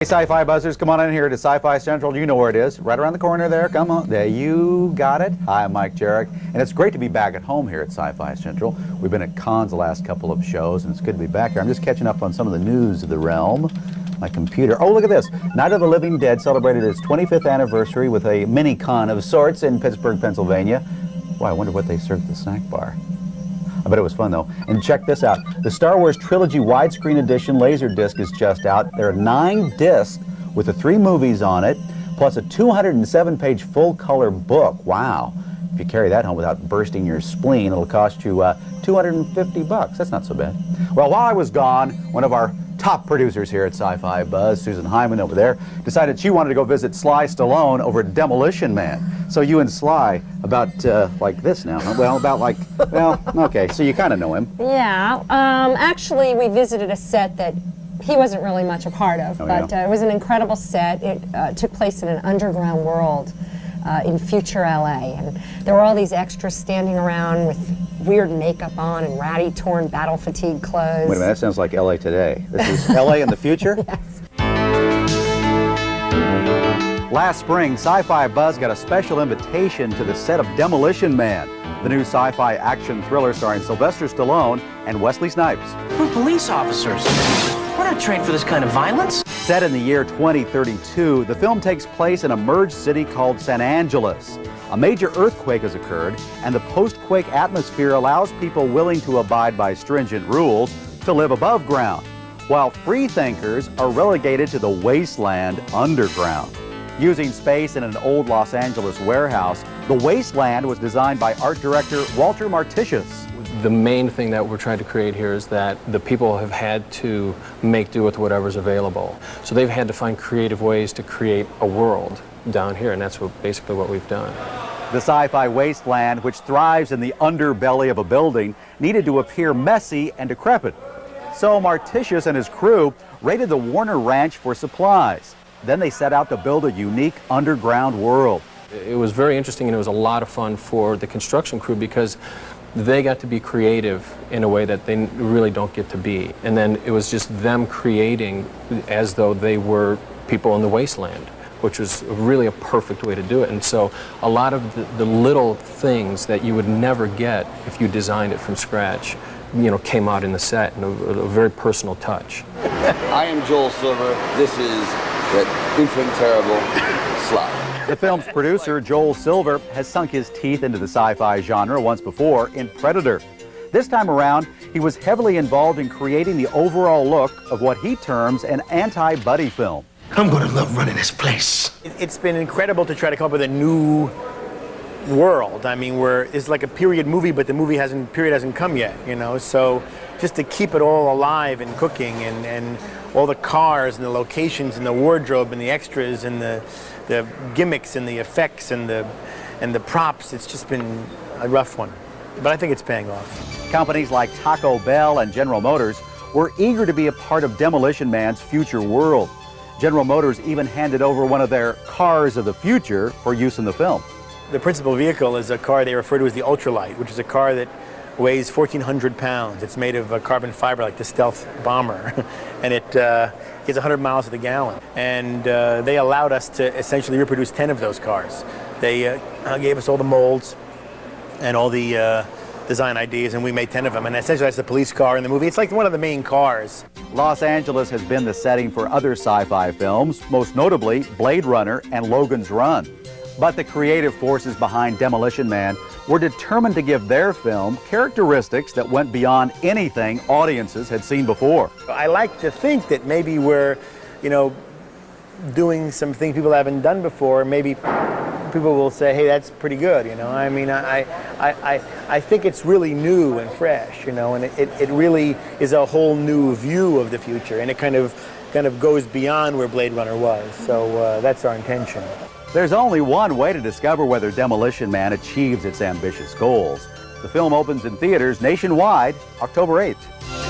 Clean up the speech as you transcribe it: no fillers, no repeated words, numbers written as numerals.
Hey, Sci-Fi Buzzers, come on in here to Sci-Fi Central. You know where it is, right around the corner there. Come on, there you got it. Hi, I'm Mike Jarek, and it's great to be back at home here at Sci-Fi Central. We've been at cons the last couple of shows, and it's good to be back here. I'm just catching up on some of the news of the realm. My computer. Oh, look at this. Night of the Living Dead celebrated its 25th anniversary with a mini-con of sorts in Pittsburgh, Pennsylvania. Well, I wonder what they served at the snack bar. I bet it was fun, though. And check this out. The Star Wars Trilogy widescreen edition Laserdisc is just out. There are 9 discs with the 3 movies on it, plus a 207-page full-color book. Wow. If you carry that home without bursting your spleen, it'll cost you $250. That's not so bad. Well, while I was gone, one of our top producers here at Sci-Fi Buzz, Susan Hyman over there, decided she wanted to go visit Sly Stallone over at Demolition Man. So you and Sly, about like this now, huh? Well, about like, well, okay, so you kind of know him. Yeah, actually we visited a set that he wasn't really much a part of, but it was an incredible set. It took place in an underground world in future LA, and there were all these extras standing around with weird makeup on and ratty, torn, battle-fatigued clothes. Wait a minute, that sounds like LA today. This is LA in the future? Yes. Last spring, Sci-Fi Buzz got a special invitation to the set of Demolition Man, the new sci-fi action thriller starring Sylvester Stallone and Wesley Snipes. We're police officers. We're not trained for this kind of violence. Set in the year 2032, the film takes place in a merged city called San Angeles. A major earthquake has occurred, and the post-quake atmosphere allows people willing to abide by stringent rules to live above ground, while freethinkers are relegated to the wasteland underground. Using space in an old Los Angeles warehouse, the wasteland was designed by art director Walter Martitius. The main thing that we're trying to create here is that the people have had to make do with whatever's available. So they've had to find creative ways to create a world down here, and that's basically what we've done. The sci-fi wasteland, which thrives in the underbelly of a building, needed to appear messy and decrepit. So Martitius and his crew raided the Warner Ranch for supplies. Then they set out to build a unique underground world. It was very interesting, and it was a lot of fun for the construction crew because they got to be creative in a way that they really don't get to be. And then it was just them creating as though they were people in the wasteland, which was really a perfect way to do it. And so a lot of the little things that you would never get if you designed it from scratch, you know, came out in the set in a very personal touch. I am Joel Silver. This is that infant terrible Sly. The film's producer, Joel Silver, has sunk his teeth into the sci-fi genre once before in Predator. This time around, he was heavily involved in creating the overall look of what he terms an anti-buddy film. I'm gonna love running this place. It's been incredible to try to come up with a new world. I mean, it's like a period movie, but the period hasn't come yet, you know? So just to keep it all alive and cooking and all the cars and the locations and the wardrobe and the extras and the gimmicks and the effects and the props, it's just been a rough one. But I think it's paying off. Companies like Taco Bell and General Motors were eager to be a part of Demolition Man's future world. General Motors even handed over one of their cars of the future for use in the film. The principal vehicle is a car they refer to as the Ultralight, which is a car that weighs 1,400 pounds. It's made of carbon fiber like the Stealth Bomber, and it gets 100 miles to the gallon. And they allowed us to essentially reproduce 10 of those cars. They gave us all the molds and all the design ideas, and we made 10 of them. And essentially that's the police car in the movie. It's like one of the main cars. Los Angeles has been the setting for other sci-fi films, most notably Blade Runner and Logan's Run. But the creative forces behind Demolition Man were determined to give their film characteristics that went beyond anything audiences had seen before. I like to think that maybe we're, you know, doing some things people haven't done before. Maybe people will say, hey, that's pretty good, you know? I mean, I think it's really new and fresh, you know, and it really is a whole new view of the future, and it kind of goes beyond where Blade Runner was. So that's our intention. There's only one way to discover whether Demolition Man achieves its ambitious goals. The film opens in theaters nationwide October 8th.